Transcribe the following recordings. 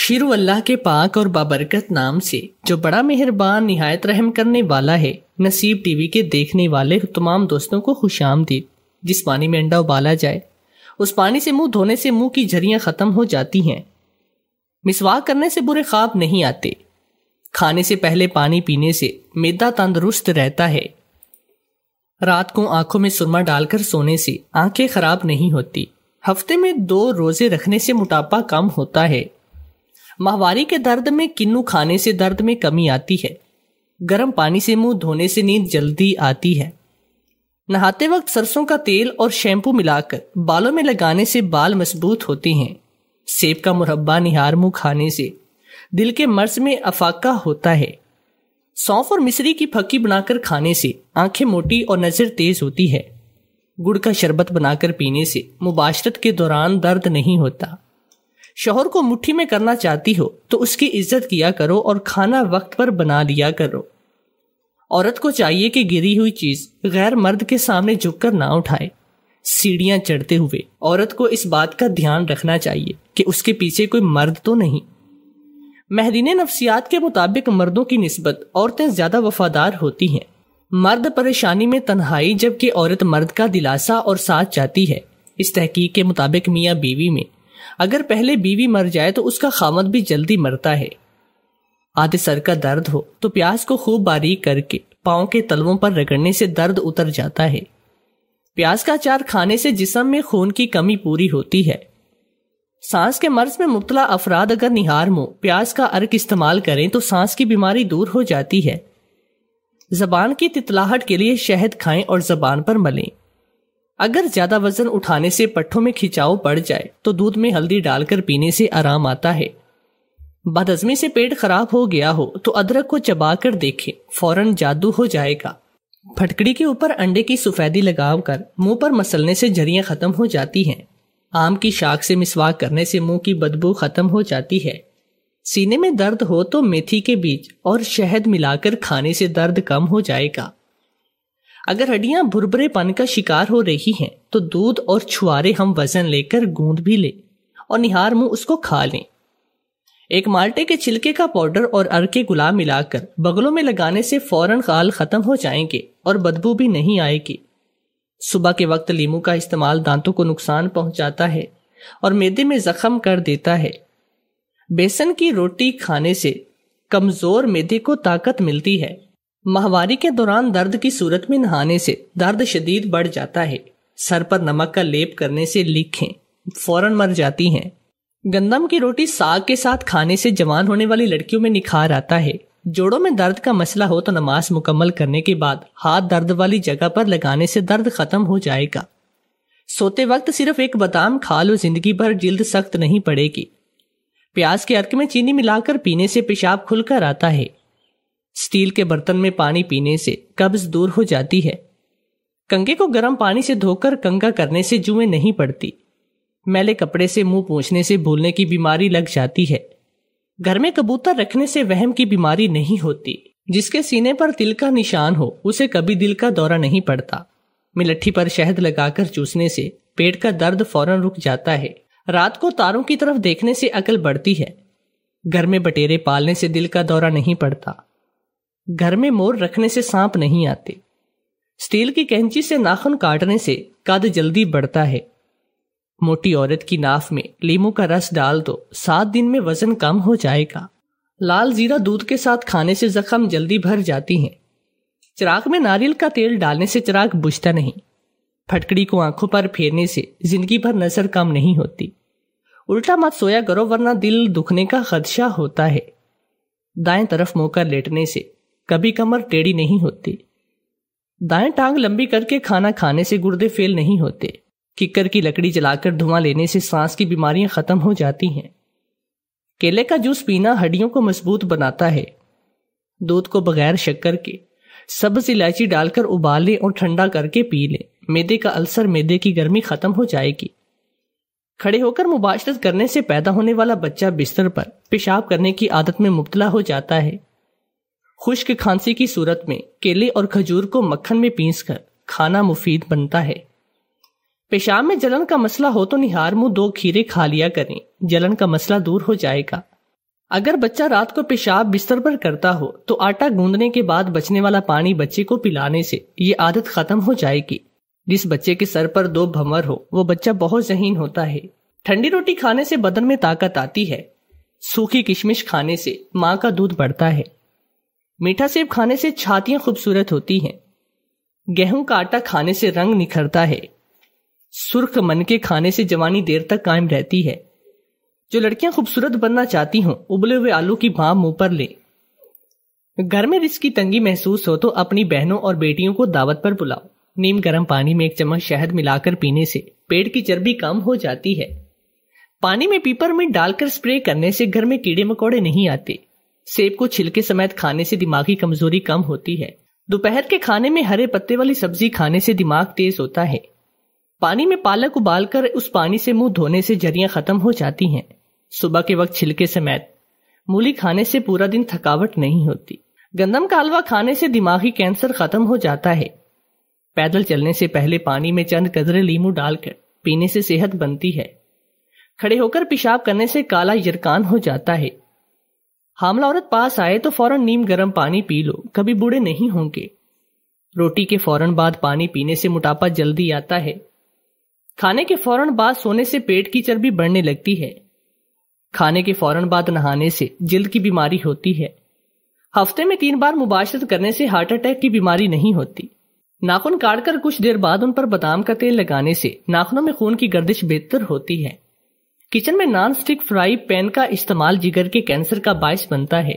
شروع اللہ کے پاک اور بابرکت نام سے جو بڑا مہربان نہایت رحم کرنے والا ہے۔ نصیب ٹی وی کے دیکھنے والے تمام دوستوں کو خوش آمدید۔ جس پانی میں انڈا ابالا جائے اس پانی سے منہ دھونے سے منہ کی جھریاں ختم ہو جاتی ہیں۔ مسواک کرنے سے برے خواب نہیں آتے۔ کھانے سے پہلے پانی پینے سے معدہ تندرست رہتا ہے۔ رات کو آنکھوں میں سرما ڈال کر سونے سے آنکھیں خراب نہیں ہوتی۔ ہفتے میں 2 روزے رکھنے سے موٹاپا کم ہوتا ہے۔ ماہواری کے درد میں کنو کھانے سے درد میں کمی آتی ہے۔ گرم پانی سے منہ دھونے سے نیند جلدی آتی ہے۔ نہاتے وقت سرسوں کا تیل اور شیمپو ملا کر بالوں میں لگانے سے بال مضبوط ہوتے ہیں۔ سیب کا مربع نہار منہ کھانے سے دل کے مرض میں افاقہ ہوتا ہے۔ سونف اور مصری کی پھکی بنا کر کھانے سے آنکھیں موٹی اور نظر تیز ہوتی ہے۔ گڑ کا شربت بنا کر پینے سے مباشرت کے دوران درد نہیں ہوتا۔ شوہر کو مٹھی میں کرنا چاہتی ہو تو اس کی عزت کیا کرو اور کھانا وقت پر بنا لیا کرو۔ عورت کو چاہیے کہ گری ہوئی چیز غیر مرد کے سامنے جھک کر نہ اٹھائے۔ سیڑھیاں چڑھتے ہوئے عورت کو اس بات کا دھیان رکھنا چاہیے کہ اس کے پیچھے کوئی مرد تو نہیں۔ ماہرین نفسیات کے مطابق مردوں کی نسبت عورتیں زیادہ وفادار ہوتی ہیں۔ مرد پریشانی میں تنہائی جبکہ عورت مرد کا دلاسا اور ساتھ چاہتی ہے۔ اس تحقیق کے مطابق میاں بیوی میں اگر پہلے بیوی مر جائے تو اس کا خاوند بھی جلدی مرتا ہے۔ آدھے سر کا درد ہو تو پیاز کو خوب باریک کر کے پاؤں کے تلووں پر رگڑنے سے درد اتر جاتا ہے۔ پیاز کا اچار کھانے سے جسم میں خون کی کمی پوری ہوتی ہے۔ سانس کے مرض میں مبتلا افراد اگر نہار منہ پیاز کا عرق استعمال کریں تو سانس کی بیماری دور ہو جاتی ہے۔ زبان کی تتلاہٹ کے لیے شہد کھائیں اور زبان پر ملیں۔ اگر زیادہ وزن اٹھانے سے پٹھوں میں کھچاؤ پڑ جائے تو دودھ میں ہلدی ڈال کر پینے سے آرام آتا ہے۔ بدہضمی سے پیٹ خراب ہو گیا ہو تو ادرک کو چبا کر دیکھیں، فوراً جادو ہو جائے گا۔ پھٹکڑی کے اوپر انڈے کی سفیدی لگا کر منہ پر مسلنے سے جھریاں ختم ہو جاتی ہیں۔ آم کی شاخ سے مسواک کرنے سے منہ کی بدبو ختم ہو جاتی ہے۔ سینے میں درد ہو تو میتھی کے بیج اور شہد ملا کر کھانے سے درد کم ہو جائے گا۔ اگر ہڈیاں بھربھرے پن کا شکار ہو رہی ہیں تو دودھ اور چھوارے ہم وزن لے کر گوند بھی لیں اور نہار منہ اس کو کھا لیں۔ ایک مالٹے کے چھلکے کا پاؤڈر اور ارکے گلاب ملا کر بغلوں میں لگانے سے فوراً خال ختم ہو جائیں گے اور بدبو بھی نہیں آئے گی۔ صبح کے وقت لیمو کا استعمال دانتوں کو نقصان پہنچاتا ہے اور معدے میں زخم کر دیتا ہے۔ بیسن کی روٹی کھانے سے کمزور معدے کو طاقت ملتی ہے۔ ماہواری کے دوران درد کی صورت میں نہانے سے درد شدید بڑھ جاتا ہے۔ سر پر نمک کا لیپ کرنے سے لکھیں فوراً مر جاتی ہیں۔ گندم کی روٹی ساگ کے ساتھ کھانے سے جوان ہونے والی لڑکیوں میں نکھار آتا ہے۔ جوڑوں میں درد کا مسئلہ ہو تو نماز مکمل کرنے کے بعد ہاتھ درد والی جگہ پر لگانے سے درد ختم ہو جائے گا۔ سوتے وقت صرف ایک بادام کھا لو، زندگی بھر جلد سخت نہیں پڑے گی۔ پیاز کے ارک میں چینی ملا کر پینے سے پیشاب کھل کر آتا ہے۔ سٹیل کے برتن میں پانی پینے سے قبض دور ہو جاتی ہے۔ کنگھے کو گرم پانی سے دھو کر کنگھا کرنے سے جوئیں نہیں پڑتی۔ میلے کپڑے سے منہ پوچھنے سے بھولنے کی بیماری لگ جاتی ہے۔ گھر میں کبوتر رکھنے سے وہم کی بیماری نہیں ہوتی۔ جس کے سینے پر تل کا نشان ہو اسے کبھی دل کا دورہ نہیں پڑتا۔ ملٹھی پر شہد لگا کر چوسنے سے پیٹ کا درد فوراً رک جاتا ہے۔ رات کو تاروں کی طرف دیکھنے سے عقل بڑھتی ہے۔ گھر میں بٹیرے پالنے سے دل کا دورہ نہیں پڑتا۔ گھر میں مور رکھنے سے سانپ نہیں آتے۔ سٹیل کی کینچی سے ناخن کاٹنے سے قد جلدی بڑھتا ہے۔ موٹی عورت کی ناف میں لیمو کا رس ڈال دو، 7 دن میں وزن کم ہو جائے گا۔ لال زیرہ دودھ کے ساتھ کھانے سے زخم جلدی بھر جاتی ہیں۔ چراغ میں ناریل کا تیل ڈالنے سے چراغ بجھتا نہیں۔ پھٹکڑی کو آنکھوں پر پھیرنے سے زندگی بھر نظر کم نہیں ہوتی۔ الٹا مت سویا کرو ورنہ دل دکھنے کا خدشہ ہوتا ہے۔ دائیں طرف منہ کر لیٹنے سے کبھی کمر ٹیڑھی نہیں ہوتی۔ دائیں ٹانگ لمبی کر کے کھانا کھانے سے گردے فیل نہیں ہوتے۔ ککر کی لکڑی جلا کر دھواں لینے سے سانس کی بیماریاں ختم ہو جاتی ہیں۔ کیلے کا جوس پینا ہڈیوں کو مضبوط بناتا ہے۔ دودھ کو بغیر شکر کے سبز الائچی ڈال کر ابال لیں اور ٹھنڈا کر کے پی لیں۔ معدے کا السر، معدے کی گرمی ختم ہو جائے گی۔ کھڑے ہو کر مباشرت کرنے سے پیدا ہونے والا بچہ بستر پر پیشاب کرنے کی عادت میں مبتلا ہو جاتا ہے۔ خشک کھانسی کی صورت میں کیلے اور کھجور کو مکھن میں پیس کر کھانا مفید بنتا ہے۔ پیشاب میں جلن کا مسئلہ ہو تو نہار منہ 2 کھیرے کھا لیا کریں، جلن کا مسئلہ دور ہو جائے گا۔ اگر بچہ رات کو پیشاب بستر پر کرتا ہو تو آٹا گوندنے کے بعد بچنے والا پانی بچے کو پلانے سے یہ عادت ختم ہو جائے گی۔ جس بچے کے سر پر 2 بھنور ہو وہ بچہ بہت ذہین ہوتا ہے۔ ٹھنڈی روٹی کھانے سے بدن میں طاقت آتی ہے۔ سوکھی کشمش کھانے سے ماں کا دودھ بڑھتا ہے۔ میٹھا سیب کھانے سے چھاتیاں خوبصورت ہوتی ہیں۔ گیہوں کا آٹا کھانے سے رنگ نکھرتا ہے۔ سرخ منکے کھانے سے جوانی دیر تک قائم رہتی ہے۔ جو لڑکیاں خوبصورت بننا چاہتی ہوں ابلے ہوئے آلو کی بھاپ منہ پر لیں۔ گھر میں رزق کی تنگی محسوس ہو تو اپنی بہنوں اور بیٹیوں کو دعوت پر بلاؤ۔ نیم گرم پانی میں 1 چمچ شہد ملا کر پینے سے پیٹ کی چربی کم ہو جاتی ہے۔ پانی میں پیپر منٹ ڈال کر اسپرے کرنے سے گھر میں کیڑے مکوڑے نہیں آتے۔ سیب کو چھلکے سمیت کھانے سے دماغی کمزوری کم ہوتی ہے۔ دوپہر کے کھانے میں ہرے پتے والی سبزی کھانے سے دماغ تیز ہوتا ہے۔ پانی میں پالک ابال کر اس پانی سے منہ دھونے سے جھریاں ختم ہو جاتی ہیں۔ صبح کے وقت چھلکے سمیت مولی کھانے سے پورا دن تھکاوٹ نہیں ہوتی۔ گندم کا حلوہ کھانے سے دماغی کینسر ختم ہو جاتا ہے۔ پیدل چلنے سے پہلے پانی میں چند قطرے لیمو ڈال کر پینے سے صحت بنتی ہے۔ کھڑے ہو کر پیشاب کرنے سے کالا یرکان ہو جاتا ہے۔ حاملہ عورت پاس آئے تو فوراً نیم گرم پانی پی لو، کبھی بوڑھے نہیں ہوں گے۔ روٹی کے فوراً بعد پانی پینے سے موٹاپا جلدی آتا ہے۔ کھانے کے فوراً بعد سونے سے پیٹ کی چربی بڑھنے لگتی ہے۔ کھانے کے فوراً بعد نہانے سے جلد کی بیماری ہوتی ہے۔ ہفتے میں 3 بار مباشرت کرنے سے ہارٹ اٹیک کی بیماری نہیں ہوتی۔ ناخن کاٹ کر کچھ دیر بعد ان پر بادام کا تیل لگانے سے ناخنوں میں خون کی گردش بہتر ہوتی ہے۔ کچن میں نان سٹک فرائی پین کا استعمال جگر کے کینسر کا باعث بنتا ہے۔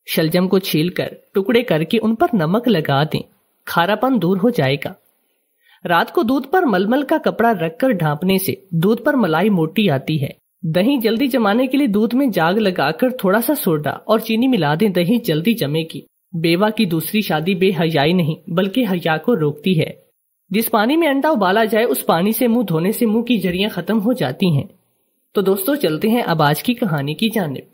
شلجم کو چھیل کر ٹکڑے کر کے ان پر نمک لگا دیں، کھارا پن دور ہو جائے گا۔ رات کو دودھ پر ململ کا کپڑا رکھ کر ڈھانپنے سے دودھ پر ملائی موٹی آتی ہے۔ دہی جلدی جمانے کے لیے دودھ میں جاگ لگا کر تھوڑا سا سوڈا اور چینی ملا دیں، دہی جلدی جمے گی۔ بیوہ کی دوسری شادی بے حیائی نہیں بلکہ حیا کو روکتی ہے۔ جس پانی میں انڈا ابالا جائے اس پانی سے منہ دھونے سے منہ کی جھریاں ختم ہو جاتی ہیں۔ تو دوستو چلتے ہیں اب آج کی کہانی کی جانب۔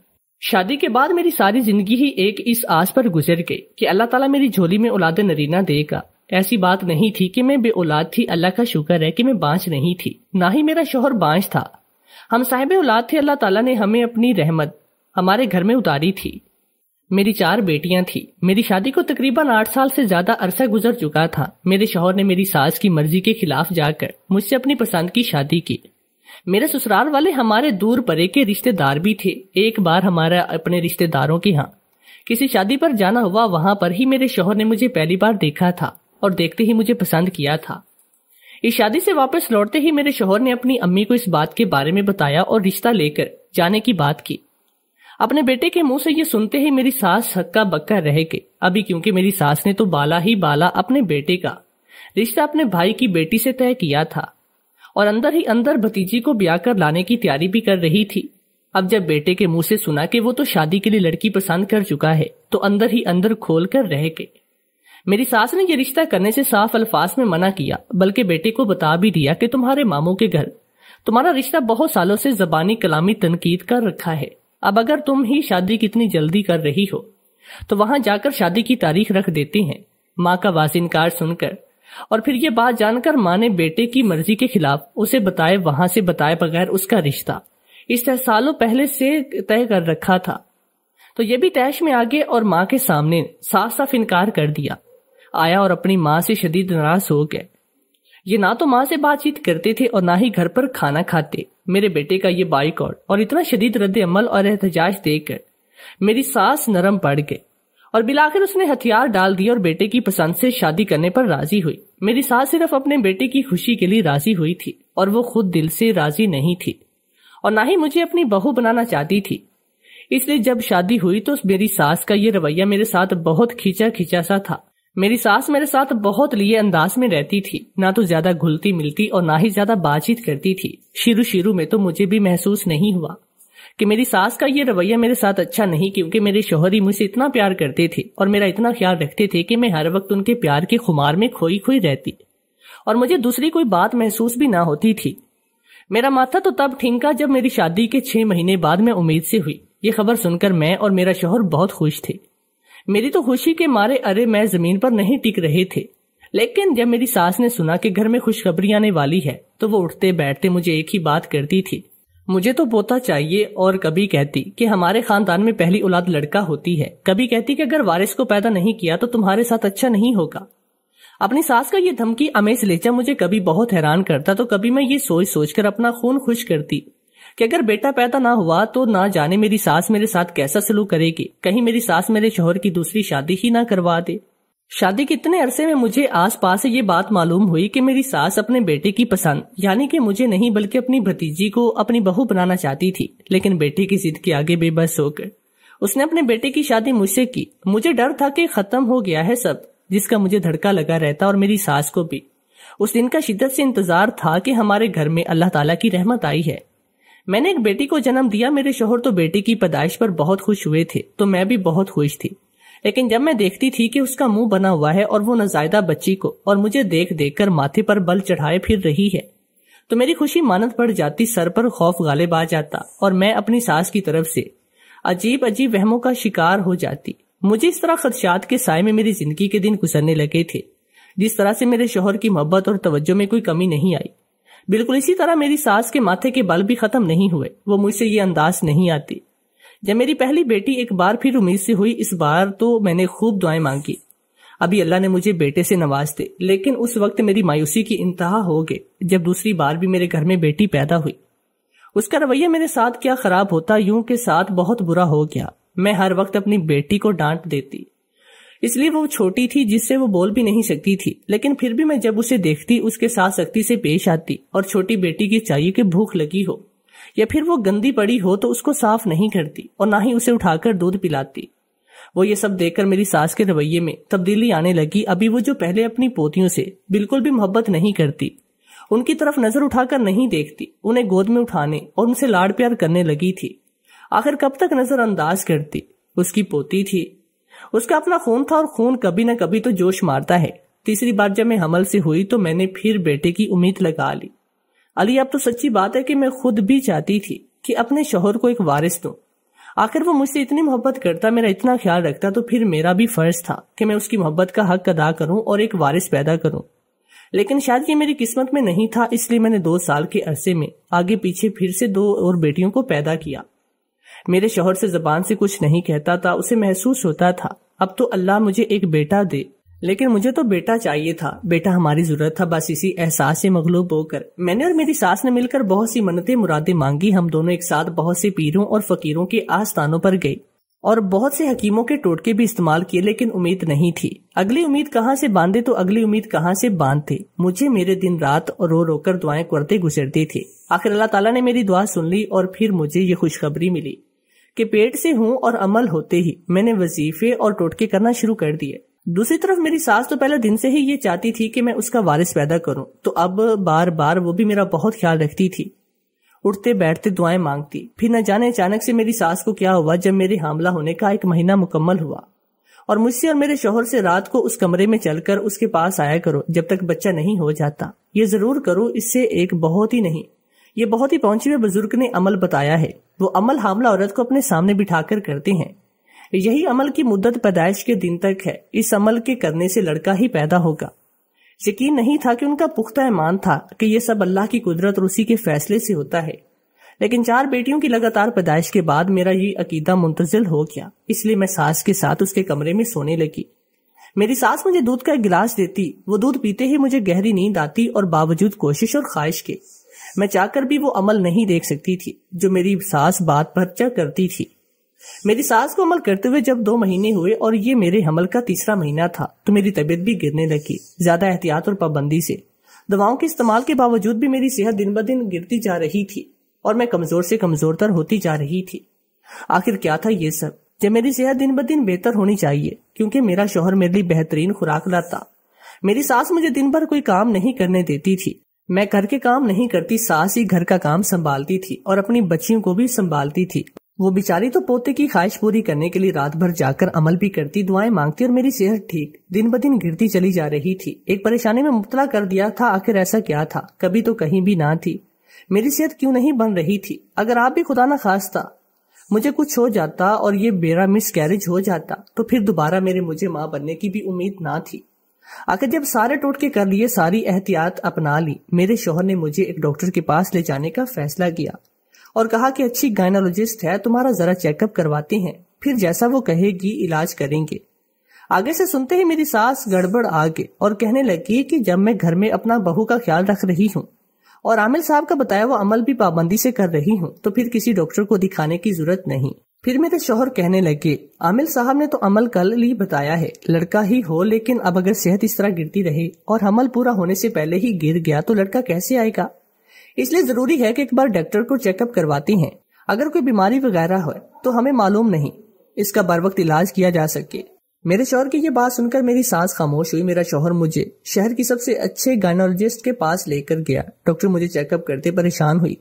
شادی کے بعد میری ساری زندگی ہی ایک اس آس پر گزر گئی کہ اللہ تعالیٰ میری جھولی میں اولاد نرینہ دے گا۔ ایسی بات نہیں تھی کہ میں بے اولاد تھی، اللہ کا شکر ہے کہ میں بانجھ نہیں تھی، نہ ہی میرا شوہر بانجھ تھا۔ ہم صاحب اولاد تھے، اللہ تعالیٰ نے ہمیں اپنی رحمت ہمارے گھر میں اتاری تھی۔ میری 4 بیٹیاں تھیں۔ میری شادی کو تقریباً 8 سال سے زیادہ عرصہ گزر چکا تھا۔ میرے شوہر نے میری ساس کی مرضی کے خلاف جا کر مجھ سے اپنی پسند کی شادی کی۔ میرے سسرال والے ہمارے دور پرے کے رشتے دار بھی تھے۔ ایک بار ہمارا اپنے رشتے داروں کے ہاں کسی شادی پر جانا ہوا، وہاں پر ہی میرے شوہر نے مجھے پہلی بار دیکھا تھا اور دیکھتے ہی مجھے پسند کیا تھا۔ اس شادی سے واپس لوٹتے ہی میرے شوہر نے اپنی امی کو اس بات کے بارے میں بتایا اور رشتہ لے کر جانے کی بات کی۔ اپنے بیٹے کے منہ سے یہ سنتے ہی میری ساس ہکا بکا رہ گئی۔ ابھی کیونکہ میری ساس نے تو بالا ہی بالا اپنے بیٹے کا رشتہ اپنے بھائی کی بیٹی سے طے کیا تھا اور اندر ہی اندر بھتیجی کو بیاہ کر لانے کی تیاری بھی کر رہی تھی۔ اب جب بیٹے کے منہ سے سنا کہ وہ تو شادی کے لیے لڑکی پسند کر چکا ہے تو اندر ہی اندر کھول کر رہ گئے۔ میری ساس نے یہ رشتہ کرنے سے صاف الفاظ میں منع کیا، بلکہ بیٹے کو بتا بھی دیا کہ تمہارے ماموں کے گھر تمہارا رشتہ بہت سالوں سے زبانی کلامی تنقید کر رکھا ہے۔ اب اگر تم ہی شادی کتنی جلدی کر رہی ہو تو وہاں جا کر شادی کی تاریخ رکھ دیتے ہیں۔ ماں کا واضح انکار سن کر اور پھر یہ بات جان کر ماں نے بیٹے کی مرضی کے خلاف اسے بتائے وہاں سے بتائے بغیر اس کا رشتہ اس طرح سالوں پہلے سے طے کر رکھا تھا تو یہ بھی تیش میں آگے اور ماں کے سامنے صاف صاف انکار کر دیا۔ آیا اور اپنی ماں سے شدید ناراض ہو گئے۔ یہ نہ تو ماں سے بات چیت کرتے تھے اور نہ ہی گھر پر کھانا کھاتے۔ میرے بیٹے کا یہ بائیکاٹ اور اتنا شدید رد عمل اور احتجاج دیکھ کر میری ساس نرم پڑ گئے اور بالآخر اس نے ہتھیار ڈال دی اور بیٹے کی پسند سے شادی کرنے پر راضی ہوئی۔ میری ساس صرف اپنے بیٹے کی خوشی کے لیے راضی ہوئی تھی اور وہ خود دل سے راضی نہیں تھی اور نہ ہی مجھے اپنی بہو بنانا چاہتی تھی۔ اس لیے جب شادی ہوئی تو میری ساس کا یہ رویہ میرے ساتھ بہت کھینچا کھینچا سا تھا۔ میری ساس میرے ساتھ بہت لیے انداز میں رہتی تھی، نہ تو زیادہ گھلتی ملتی اور نہ ہی زیادہ بات چیت کرتی تھی۔ شروع میں تو مجھے بھی محسوس نہیں ہوا کہ میری ساس کا یہ رویہ میرے ساتھ اچھا نہیں، کیونکہ میرے شوہر ہی مجھ سے اتنا پیار کرتے تھے اور میرا اتنا خیال رکھتے تھے کہ میں ہر وقت ان کے پیار کے خمار میں کھوئی رہتی اور مجھے دوسری کوئی بات محسوس بھی نہ ہوتی تھی۔ میرا ماتھا تو تب ٹھنکا جب میری شادی کے 6 مہینے بعد میں امید سے ہوئی۔ یہ خبر سن کر میں اور میرا شوہر بہت خوش تھے۔ میری تو خوشی کے مارے میں زمین پر نہیں ٹک رہے تھے، لیکن جب میری ساس نے سنا کہ گھر میں خوشخبری آنے والی ہے تو وہ اٹھتے بیٹھتے مجھے ایک ہی بات کرتی تھی، مجھے تو پوتا چاہیے، اور کبھی کہتی کہ ہمارے خاندان میں پہلی اولاد لڑکا ہوتی ہے، کبھی کہتی کہ اگر وارث کو پیدا نہیں کیا تو تمہارے ساتھ اچھا نہیں ہوگا۔ اپنی ساس کا یہ دھمکی امیز لہجہ مجھے کبھی بہت حیران کرتا، تو کبھی میں یہ سوچ سوچ کر اپنا خون خوش کرتی کہ اگر بیٹا پیدا نہ ہوا تو نہ جانے میری ساس میرے ساتھ کیسا سلوک کرے گی، کہیں میری ساس میرے شوہر کی دوسری شادی ہی نہ کروا دے۔ شادی کے اتنے عرصے میں مجھے آس پاس سے یہ بات معلوم ہوئی کہ میری ساس اپنے بیٹے کی پسند، یعنی کہ مجھے نہیں بلکہ اپنی بھتیجی کو اپنی بہو بنانا چاہتی تھی، لیکن بیٹے کی ضد کے آگے بے بس ہو کر اس نے اپنے بیٹے کی شادی مجھ سے کی۔ مجھے ڈر تھا کہ ختم ہو گیا ہے سب، جس کا مجھے دھڑکا لگا رہتا، اور میری ساس کو بھی اس دن کا شدت سے انتظار تھا کہ ہمارے گھر میں اللہ تعالیٰ کی رحمت آئی ہے۔ میں نے ایک بیٹی کو جنم دیا، میرے شوہر تو بیٹی کی پیدائش پر بہت خوش ہوئے تھے، تو میں بھی بہت خوش تھی، لیکن جب میں دیکھتی تھی کہ اس کا منہ بنا ہوا ہے اور وہ نوزائیدہ بچی کو اور مجھے دیکھ دیکھ کر ماتھے پر بل چڑھائے پھر رہی ہے، تو میری خوشی مانند پڑ جاتی، سر پر خوف غالب آ جاتا، اور میں اپنی ساس کی طرف سے عجیب عجیب وہموں کا شکار ہو جاتی۔ مجھے اس طرح خدشات کے سائے میں میری زندگی کے دن گزرنے لگے تھے، جس طرح سے میرے شوہر کی محبت اور توجہ میں کوئی کمی نہیں آئی، بالکل اسی طرح میری ساس کے ماتھے کے بل بھی ختم نہیں ہوئے۔ وہ مجھ سے یہ انداز نہیں آتی۔ جب میری پہلی بیٹی ایک بار پھر امید سے ہوئی، اس بار تو میں نے خوب دعائیں مانگی، ابھی اللہ نے مجھے بیٹے سے نواز دے، لیکن اس وقت میری مایوسی کی انتہا ہو گئی جب دوسری بار بھی میرے گھر میں بیٹی پیدا ہوئی۔ اس کا رویہ میرے ساتھ کیا خراب ہوتا، یوں کے ساتھ بہت برا ہو گیا۔ میں ہر وقت اپنی بیٹی کو ڈانٹ دیتی، اس لیے وہ چھوٹی تھی جس سے وہ بول بھی نہیں سکتی تھی، لیکن پھر بھی میں جب اسے دیکھتی اس کے ساتھ سختی سے پیش آتی، اور چھوٹی بیٹی کی چاہیے کہ بھوک لگی ہو یا پھر وہ گندی پڑی ہو تو اس کو صاف نہیں کرتی اور نہ ہی اسے اٹھا کر دودھ پلاتی۔ وہ یہ سب دیکھ کر میری ساس کے رویے میں تبدیلی آنے لگی۔ ابھی وہ جو پہلے اپنی پوتیوں سے بالکل بھی محبت نہیں کرتی، ان کی طرف نظر اٹھا کر نہیں دیکھتی، انہیں گود میں اٹھانے اور ان سے لاڑ پیار کرنے لگی تھی۔ آخر کب تک نظر انداز کرتی؟ اس کی پوتی تھی، اس کا اپنا خون تھا، اور خون کبھی نہ کبھی تو جوش مارتا ہے۔ تیسری بار جب میں حمل سے ہوئی تو میں نے پھر بیٹے کی امید لگا لی۔ علی، اب تو سچی بات ہے کہ میں خود بھی چاہتی تھی کہ اپنے شوہر کو ایک وارث دوں۔ آخر وہ مجھ سے اتنی محبت کرتا، میرا اتنا خیال رکھتا، تو پھر میرا بھی فرض تھا کہ میں اس کی محبت کا حق ادا کروں اور ایک وارث پیدا کروں۔ لیکن شاید یہ میری قسمت میں نہیں تھا، اس لیے میں نے 2 سال کے عرصے میں آگے پیچھے پھر سے 2 اور بیٹیوں کو پیدا کیا۔ میرے شوہر سے زبان سے کچھ نہیں کہتا تھا، اسے محسوس ہوتا تھا اب تو اللہ مجھے ایک بیٹا دے، لیکن مجھے تو بیٹا چاہیے تھا، بیٹا ہماری ضرورت تھا۔ بس اسی احساس سے مغلوب ہو کر میں نے اور میری ساس نے مل کر بہت سی منتیں مرادیں مانگی۔ ہم دونوں ایک ساتھ بہت سے پیروں اور فقیروں کے آستانوں پر گئے اور بہت سے حکیموں کے ٹوٹکے بھی استعمال کیے، لیکن امید نہیں تھی۔ اگلی امید کہاں سے باندھے تو اگلی امید کہاں سے باندھتے، مجھے میرے دن رات رو رو کر دعائیں کرتے گزرتے تھے۔ آخر اللہ تعالیٰ نے میری دعا سن لی اور پھر مجھے یہ خوشخبری ملی کہ پیٹ سے ہوں، اور عمل ہوتے ہی میں نے وظیفے اور ٹوٹکے کرنا شروع کر دیے۔ دوسری طرف میری ساس تو پہلے دن سے ہی یہ چاہتی تھی کہ میں اس کا وارث پیدا کروں، تو اب بار بار وہ بھی میرا بہت خیال رکھتی تھی، اٹھتے بیٹھتے دعائیں مانگتی۔ پھر نہ جانے اچانک سے میری ساس کو کیا ہوا، جب میرے حاملہ ہونے کا 1 مہینہ مکمل ہوا اور مجھ سے اور میرے شوہر سے رات کو اس کمرے میں چل کر اس کے پاس آیا کرو جب تک بچہ نہیں ہو جاتا، یہ ضرور کرو، اس سے ایک بہت ہی نہیں، یہ بہت ہی پہنچے ہوئے بزرگ نے عمل بتایا ہے۔ وہ عمل حاملہ عورت کو اپنے سامنے بٹھا کر کرتے ہیں، یہی عمل کی مدت پیدائش کے دن تک ہے، اس عمل کے کرنے سے لڑکا ہی پیدا ہوگا۔ یقین نہیں تھا کہ ان کا پختہ ایمان تھا کہ یہ سب اللہ کی قدرت اور اسی کے فیصلے سے ہوتا ہے، لیکن 4 بیٹیوں کی لگاتار پیدائش کے بعد میرا یہ عقیدہ منتزل ہو گیا، اس لیے میں ساس کے ساتھ اس کے کمرے میں سونے لگی۔ میری ساس مجھے دودھ کا ایک گلاس دیتی، وہ دودھ پیتے ہی مجھے گہری نیند آتی، اور باوجود کوشش اور خواہش کے میں چاہ کر بھی وہ عمل نہیں دیکھ سکتی تھی جو میری ساس بات پر چا کرتی تھی۔ میری ساس کو عمل کرتے ہوئے جب 2 مہینے ہوئے اور یہ میرے حمل کا 3را مہینہ تھا تو میری طبیعت بھی گرنے لگی، زیادہ احتیاط اور پابندی سے۔ دواؤں کے استعمال کے باوجود بھی میری صحت دن بدن گرتی جا رہی تھی اور میں کمزور سے کمزور تر ہوتی جا رہی تھی۔ آخر کیا تھا یہ سب، جب میری صحت دن بدن بہتر ہونی چاہیے کیونکہ میرا شوہر میرے لیے بہترین خوراک لاتا۔ میری ساس مجھے دن بھر کوئی کام نہیں کرنے دیتی تھی، میں گھر کے کام نہیں کرتی، ساس ہی گھر کا کام سنبھالتی تھی اور اپنی بچیوں کو بھی سنبھالتی تھی۔ وہ بیچاری تو پوتے کی خواہش پوری کرنے کے لیے رات بھر جا کر عمل بھی کرتی، دعائیں مانگتی، اور میری صحت ٹھیک دن بدن گرتی چلی جا رہی تھی۔ ایک پریشانی میں مبتلا کر دیا تھا، آخر ایسا کیا تھا، کبھی تو کہیں بھی نہ تھی۔ میری صحت کیوں نہیں بن رہی تھی؟ اگر آپ بھی خدا نہ خواستہ مجھے کچھ ہو جاتا اور یہ میرا مس کیریج ہو جاتا تو پھر دوبارہ مجھے ماں بننے کی بھی امید نہ تھی۔ آخر جب سارے ٹوٹکے کر لیے، ساری احتیاط اپنا لی، میرے شوہر نے مجھے ایک ڈاکٹر کے پاس لے جانے کا فیصلہ کیا اور کہا کہ اچھی گائنالوجسٹ ہے، تمہارا ذرا چیک اپ کرواتے ہیں، پھر جیسا وہ کہے گی علاج کریں گے۔ آگے سے سنتے ہی میری ساس گڑبڑ آگے اور کہنے لگی کہ جب میں گھر میں اپنا بہو کا خیال رکھ رہی ہوں اور عامل صاحب کا بتایا وہ عمل بھی پابندی سے کر رہی ہوں تو پھر کسی ڈاکٹر کو دکھانے کی ضرورت نہیں۔ پھر میرے شوہر کہنے لگے، عامل صاحب نے تو عمل کل ہی بتایا ہے، لڑکا ہی ہو، لیکن اب اگر صحت اس طرح گرتی رہے اور حمل پورا ہونے سے پہلے ہی گر گیا تو لڑکا کیسے آئے گا؟ اس لیے ضروری ہے کہ ایک بار ڈاکٹر کو چیک اپ کرواتے ہیں، اگر کوئی بیماری وغیرہ ہو تو ہمیں معلوم نہیں، اس کا بر وقت علاج کیا جا سکے۔ میرے شوہر کی یہ بات سن کر میری سانس خاموش ہوئی۔ میرا شوہر مجھے شہر کی سب سے اچھے گائنالوجسٹ کے پاس لے کر گیا۔ ڈاکٹر مجھے چیک اپ کرتے پریشان ہوئی،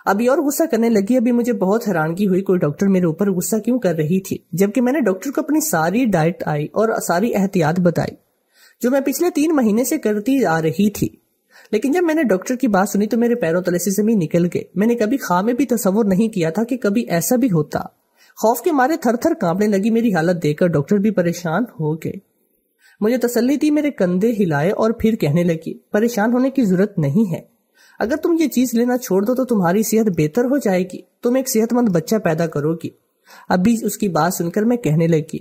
ابھی اور غصہ کرنے لگی۔ ابھی مجھے بہت حیرانگی ہوئی کوئی ڈاکٹر میرے اوپر غصہ کیوں کر رہی تھی، جبکہ میں نے ڈاکٹر کو اپنی ساری ڈائٹ آئی اور ساری احتیاط بتائی جو میں پچھلے 3 مہینے سے کرتی آ رہی تھی۔ لیکن جب میں نے ڈاکٹر کی بات سنی تو میرے پیروں تلے سے زمین نکل گئے۔ میں نے کبھی خواب میں بھی تصور نہیں کیا تھا کہ کبھی ایسا بھی ہوتا۔ خوف کے مارے تھر تھر کانپنے لگی۔ میری حالت دیکھ کر ڈاکٹر بھی پریشان ہو گئے۔ مجھے تسلی دی، میرے کندھے ہلائے اور پھر کہنے لگی، پریشان ہونے کی ضرورت نہیں ہے، اگر تم یہ چیز لینا چھوڑ دو تو تمہاری صحت بہتر ہو جائے گی، تم ایک صحت مند بچہ پیدا کرو گی۔ ابھی اس کی بات سن کر میں کہنے لگی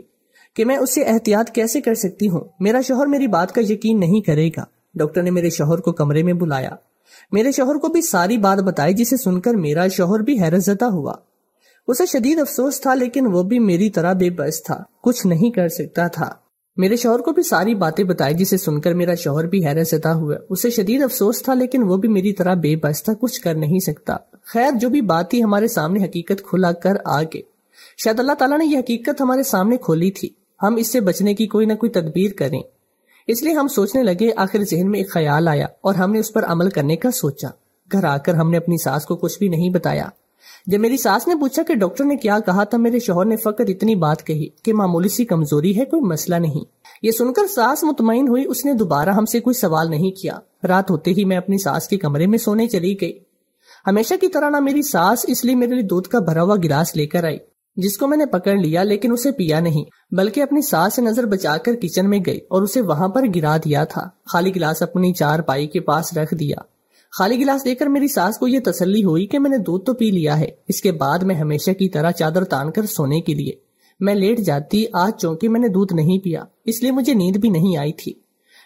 کہ میں اس سے احتیاط کیسے کر سکتی ہوں، میرا شوہر میری بات کا یقین نہیں کرے گا۔ ڈاکٹر نے میرے شوہر کو کمرے میں بلایا، میرے شوہر کو بھی ساری بات بتائی، جسے سن کر میرا شوہر بھی حیرت زدہ ہوا۔ اسے شدید افسوس تھا، لیکن وہ بھی میری طرح بے بس تھا، کچھ نہیں کر سکتا تھا۔ میرے شوہر کو بھی ساری باتیں بتائی، جسے سن کر میرا شوہر بھی حیرت زدہ ہوا۔ اسے شدید افسوس تھا، لیکن وہ بھی میری طرح بے بس تھا، کچھ کر نہیں سکتا۔ خیر، جو بھی بات تھی ہمارے سامنے حقیقت کھلا کر آگے۔ شاید اللہ تعالیٰ نے یہ حقیقت ہمارے سامنے کھولی تھی، ہم اس سے بچنے کی کوئی نہ کوئی تدبیر کریں۔ اس لیے ہم سوچنے لگے، آخر ذہن میں ایک خیال آیا اور ہم نے اس پر عمل کرنے کا سوچا۔ گھر آ کر ہم نے اپنی ساس کو کچھ بھی نہیں بتایا۔ جب میری ساس نے پوچھا کہ ڈاکٹر نے کیا کہا تھا، میرے شوہر نے فقط اتنی بات کہی کہ معمولی سی کمزوری ہے، کوئی مسئلہ نہیں۔ یہ سن کر ساس مطمئن ہوئی، اس نے دوبارہ ہم سے کوئی سوال نہیں کیا۔ رات ہوتے ہی میں اپنی ساس کے کمرے میں سونے چلی گئی۔ ہمیشہ کی طرح نہ میری ساس اس لیے میرے لیے دودھ کا بھرا ہوا گلاس لے کر آئی، جس کو میں نے پکڑ لیا، لیکن اسے پیا نہیں، بلکہ اپنی ساس سے نظر بچا کر کچن میں گئی اور اسے وہاں پر گرا دیا تھا۔ خالی گلاس اپنی چارپائی کے پاس رکھ دیا۔ خالی گلاس دے کر میری ساس کو یہ تسلی ہوئی کہ میں نے دودھ تو پی لیا ہے۔ اس کے بعد میں ہمیشہ کی طرح چادر تان کر سونے کے لیے میں لیٹ جاتی۔ آج چونکہ میں نے دودھ نہیں پیا، اس لیے مجھے نیند بھی نہیں آئی تھی۔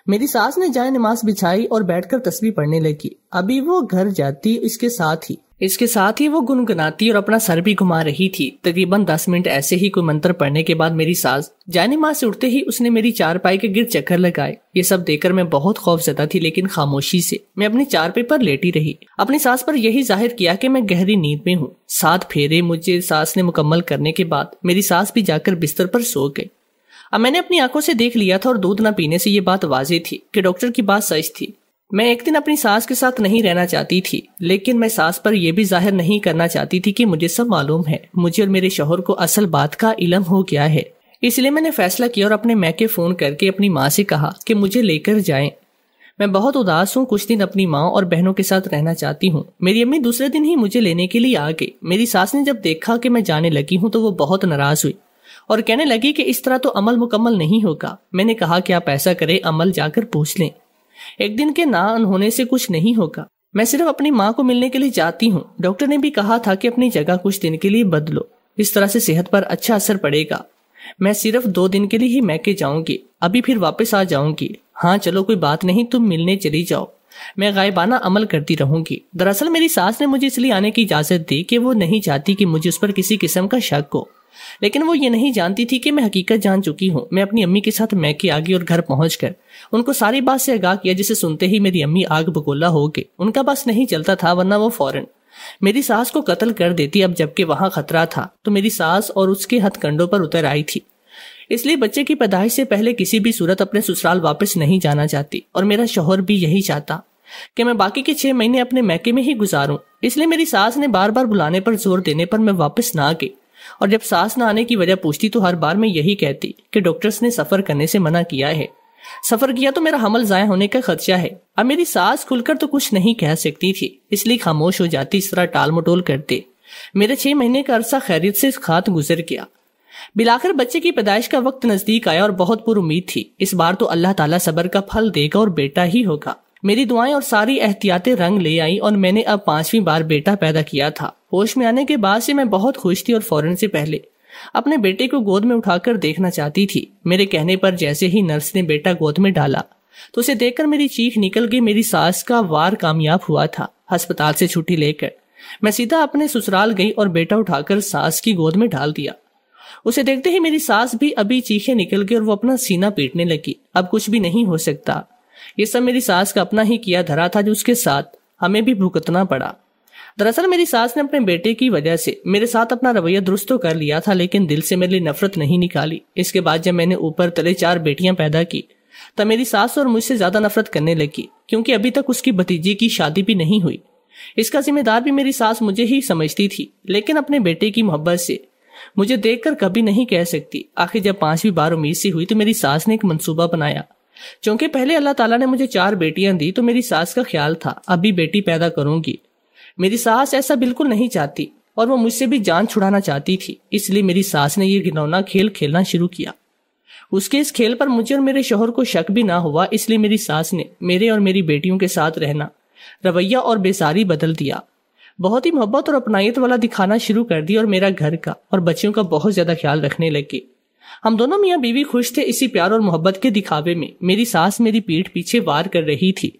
میری ساس نے جائے نماز بچھائی اور بیٹھ کر تسبیح پڑھنے لگی۔ ابھی وہ گھر جاتی، اس کے ساتھ ہی وہ گنگناتی اور اپنا سر بھی گھما رہی تھی۔ تقریباً 10 منٹ ایسے ہی کوئی منتر پڑھنے کے بعد میری ساس جائے نماز سے اٹھتے ہی اس نے میری چارپائی کے گرد چکر لگائے۔ یہ سب دیکھ کر میں بہت خوف زدہ تھی، لیکن خاموشی سے میں اپنی چارپائی پر لیٹی رہی، اپنی ساس پر یہی ظاہر کیا کہ میں گہری نیند میں ہوں۔ 7 پھیرے مجھے ساس نے مکمل کرنے کے بعد میری ساس بھی جا کر بستر پر سو گئی۔ اب میں نے اپنی آنکھوں سے دیکھ لیا تھا اور دودھ نہ پینے سے یہ بات واضح تھی کہ ڈاکٹر کی بات سچ تھی۔ میں ایک دن اپنی ساس کے ساتھ نہیں رہنا چاہتی تھی، لیکن میں ساس پر یہ بھی ظاہر نہیں کرنا چاہتی تھی کہ مجھے سب معلوم ہے، مجھے اور میرے شوہر کو اصل بات کا علم ہو گیا ہے۔ اس لیے میں نے فیصلہ کیا اور اپنے میکے فون کر کے اپنی ماں سے کہا کہ مجھے لے کر جائیں۔ میں بہت اداس ہوں، کچھ دن اپنی ماں اور بہنوں کے ساتھ رہنا چاہتی ہوں۔ میری امی دوسرے دن ہی مجھے لینے کے لیے آ گئی۔ میری ساس نے جب دیکھا کہ میں جانے لگی ہوں تو وہ بہت ناراض ہوئی اور کہنے لگی کہ اس طرح تو عمل مکمل نہیں ہوگا۔ میں نے کہا کہ آپ ایسا کریں، عمل جا کر پوچھ لیں، ایک دن کے نہ ہونے سے کچھ نہیں ہوگا، میں صرف اپنی ماں کو ملنے کے لیے جاتی ہوں۔ ڈاکٹر نے بھی کہا تھا کہ اپنی جگہ کچھ دن کے لیے بدلو، اس طرح سے صحت پر اچھا اثر پڑے گا۔ میں صرف 2 دن کے لیے ہی میکے جاؤں گی، ابھی پھر واپس آ جاؤں گی۔ ہاں چلو کوئی بات نہیں، تم ملنے چلی جاؤ، میں غائبانہ عمل کرتی رہوں گی۔ دراصل میری ساس نے مجھے اس لیے آنے کی اجازت دی کہ وہ نہیں چاہتی کہ مجھے اس پر کسی قسم کا شک ہو، لیکن وہ یہ نہیں جانتی تھی کہ میں حقیقت جان چکی ہوں۔ میں اپنی امی کے ساتھ میکے آ گئی اور گھر پہنچ کر ان کو ساری بات سے آگاہ کیا، جسے سنتے ہی میری امی آگ بگولا ہو گئی۔ ان کا بس نہیں چلتا تھا، ورنہ وہ فوراً میری ساس کو قتل کر دیتی۔ اب جبکہ وہاں خطرہ تھا تو میری ساس اور اس کے ہتھ کنڈوں پر اتر آئی تھی۔ اس لیے بچے کی پیدائش سے پہلے کسی بھی صورت اپنے سسرال واپس نہیں جانا چاہتی، اور میرا شوہر بھی یہی چاہتا کہ میں باقی کے 6 مہینے اپنے میکے میں ہی گزاروں۔ اس لیے میری ساس نے بار بار بلانے پر زور دینے پر میں واپس نہ گئی، اور جب ساس نہ آنے کی وجہ پوچھتی تو ہر بار میں یہی کہتی کہ ڈاکٹرز نے سفر کرنے سے منع کیا ہے، سفر کیا تو میرا حمل ضائع ہونے کا خدشہ ہے۔ اب میری ساس کھل کر تو کچھ نہیں کہہ سکتی تھی، اس لیے خاموش ہو جاتی، اس طرح ٹال مٹول کرتے۔ میرے 6 مہینے کا عرصہ خیریت سے خات گزر گیا۔ بالآخر بچے کی پیدائش کا وقت نزدیک آیا اور بہت پر امید تھی، اس بار تو اللہ تعالیٰ صبر کا پھل دے گا اور بیٹا ہی ہوگا۔ میری دعائیں اور ساری احتیاطیں رنگ لے آئی اور میں نے اب 5ویں بار بیٹا پیدا کیا تھا۔ ہوش میں آنے کے بعد سے میں بہت خوش تھی اور فوراً سے پہلے اپنے بیٹے کو گود میں اٹھا کر دیکھنا چاہتی تھی۔ میرے کہنے پر جیسے ہی نرس نے بیٹا گود میں ڈالا تو اسے دیکھ کر میری چیخ نکل گئی۔ میری ساس کا وار کامیاب ہوا تھا۔ ہسپتال سے چھٹی لے کر میں سیدھا اپنے سسرال گئی اور بیٹا اٹھا کر ساس کی گود میں ڈال دیا۔ اسے دیکھتے ہی میری ساس بھی ابھی چیخیں نکل گئی اور وہ اپنا سینہ پیٹنے لگی۔ اب کچھ بھی نہیں ہو سکتا، یہ سب میری ساس کا اپنا ہی کیا دھرا تھا جو اس کے ساتھ ہمیں بھی بھگتنا پڑا۔ دراصل میری ساس نے اپنے بیٹے کی وجہ سے میرے ساتھ اپنا رویہ درست تو کر لیا تھا، لیکن دل سے میرے لیے نفرت نہیں نکالی۔ اس کے بعد جب میں نے اوپر تلے 4 بیٹیاں پیدا کی تب میری ساس اور مجھ سے زیادہ نفرت کرنے لگی، کیونکہ ابھی تک اس کی بھتیجی کی شادی بھی نہیں ہوئی۔ اس کا ذمہ دار بھی میری ساس مجھے ہی سمجھتی تھی، لیکن اپنے بیٹے کی محبت سے مجھے دیکھ کر کبھی نہیں کہہ سکتی۔ آخر جب 5ویں بار امید سی ہوئی تو میری ساس نے ایک منصوبہ بنایا۔ چونکہ پہلے اللہ تعالیٰ نے مجھے 4 بیٹیاں دی تو میری ساس کا خیال تھا ابھی بیٹی پیدا کروں گی۔ میری ساس ایسا بالکل نہیں چاہتی اور وہ مجھ سے بھی جان چھڑانا چاہتی تھی، اس لیے میری ساس نے یہ گھنونا کھیل کھیلنا شروع کیا۔ اس کے اس کھیل پر مجھے اور میرے شوہر کو شک بھی نہ ہوا، اس لیے میری ساس نے میرے اور میری بیٹیوں کے ساتھ رہنا، رویہ اور بیزاری بدل دیا۔ بہت ہی محبت اور اپنائیت والا دکھانا شروع کر دی اور میرا گھر کا اور بچیوں کا بہت زیادہ خیال رکھنے لگے۔ ہم دونوں میاں بیوی خوش تھے اسی پیار اور محبت کے دکھاوے میں۔ میری ساس میری پیٹھ پیچھے وار کر رہی تھی۔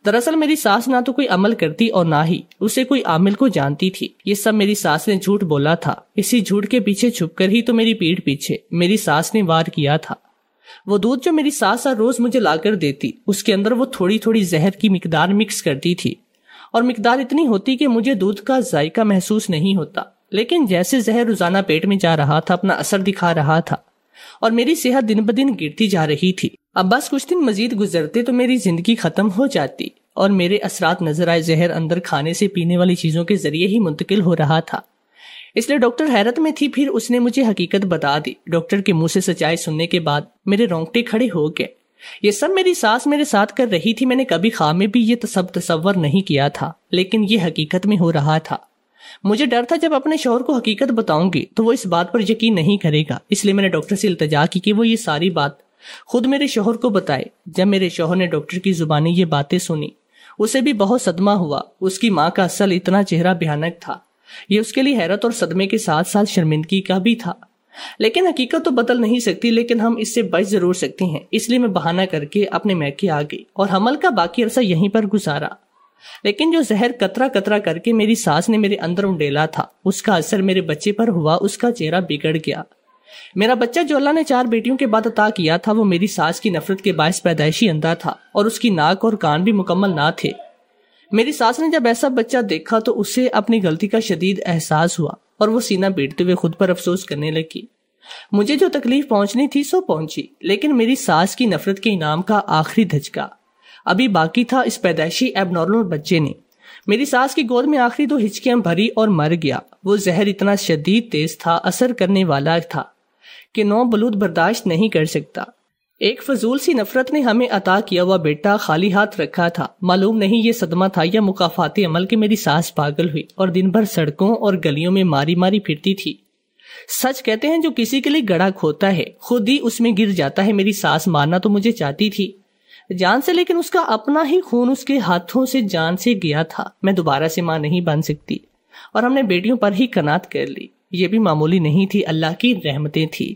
دراصل میری ساس نہ تو کوئی عمل کرتی اور نہ ہی اسے کوئی عامل کو جانتی تھی۔ یہ سب میری ساس نے جھوٹ بولا تھا۔ اسی جھوٹ کے پیچھے چھپ کر ہی تو میری پیٹھ پیچھے میری ساس نے وار کیا تھا۔ وہ دودھ جو میری ساس ہر روز مجھے لا کر دیتی، اس کے اندر وہ تھوڑی تھوڑی زہر کی مقدار مکس کرتی تھی، اور مقدار اتنی ہوتی کہ مجھے دودھ کا ذائقہ محسوس نہیں ہوتا، لیکن جیسے زہر روزانہ پیٹ میں جا رہا تھا اپنا اثر دکھا رہا تھا اور میری صحت دن بدن گرتی جا رہی تھی۔ اب بس کچھ دن مزید گزرتے تو میری زندگی ختم ہو جاتی اور میرے اثرات نظر آئے زہر اندر کھانے سے پینے والی چیزوں کے ذریعے ہی منتقل ہو رہا تھا۔ اس لیے ڈاکٹر حیرت میں تھی، پھر اس نے مجھے حقیقت بتا دی۔ ڈاکٹر کے منہ سے سچائی سننے کے بعد میرے رونگٹے کھڑے ہو گئے۔ یہ سب میری ساس میرے ساتھ کر رہی تھی، میں نے کبھی خواب میں بھی یہ سب تصور نہیں کیا تھا، لیکن یہ حقیقت میں ہو رہا تھا۔ مجھے ڈر تھا جب اپنے شوہر کو حقیقت بتاؤں گی تو وہ اس بات پر یقین نہیں کرے گا، اس لیے میں نے ڈاکٹر سے التجا کی کہ وہ یہ ساری بات خود میرے شوہر کو بتائے۔ جب میرے شوہر نے ڈاکٹر کی زبانی یہ باتیں سنی اسے بھی بہت صدمہ ہوا۔ اس کی ماں کا اصل اتنا چہرہ بھیانک تھا، یہ اس کے لیے حیرت اور صدمے کے ساتھ ساتھ شرمندگی کا بھی تھا۔ لیکن حقیقت تو بدل نہیں سکتی، لیکن ہم اس سے بچ ضرور سکتے ہیں، اس لیے میں بہانہ کر کے اپنے میکے آ گئی اور حمل کا باقی عرصہ یہیں پر گزارا۔ لیکن جو زہر قطرہ قطرہ کر کے میری ساس نے میرے اندر انڈیلا تھا اس کا اثر میرے بچے پر ہوا، اس کا چہرہ بگڑ گیا۔ میرا بچہ جو اللہ نے 4 بیٹیوں کے بعد عطا کیا تھا وہ میری ساس کی نفرت کے باعث پیدائشی اندھا تھا اور اس کی ناک اور کان بھی مکمل نہ تھے۔ میری ساس نے جب ایسا بچہ دیکھا تو اسے اپنی غلطی کا شدید احساس ہوا اور وہ سینہ پیٹتے ہوئے خود پر افسوس کرنے لگی۔ مجھے جو تکلیف پہنچنی تھی سو پہنچی، لیکن میری ساس کی نفرت کے انعام کا آخری دھچکا ابھی باقی تھا۔ اس پیدائشی ایب نارمل بچے نے میری ساس کی گود میں آخری 2 ہچکیاں بھری اور مر گیا۔ وہ زہر اتنا شدید تیز تھا، اثر کرنے والا تھا کہ نو بلوغ برداشت نہیں کر سکتا۔ ایک فضول سی نفرت نے ہمیں عطا کیا ہوا بیٹا خالی ہاتھ رکھا تھا۔ معلوم نہیں یہ صدمہ تھا یا مکافاتی عمل کہ میری ساس پاگل ہوئی اور دن بھر سڑکوں اور گلیوں میں ماری ماری پھرتی تھی۔ سچ کہتے ہیں جو کسی کے لیے گڑھا کھوتا ہے خود ہی اس میں گر جاتا ہے۔ میری ساس مارنا تو مجھے چاہتی تھی جان سے، لیکن اس کا اپنا ہی خون اس کے ہاتھوں سے جان سے گیا تھا۔ میں دوبارہ سے ماں نہیں بن سکتی اور ہم نے بیٹیوں پر ہی قناعت کر لی۔ یہ بھی معمولی نہیں تھی، اللہ کی رحمتیں تھی۔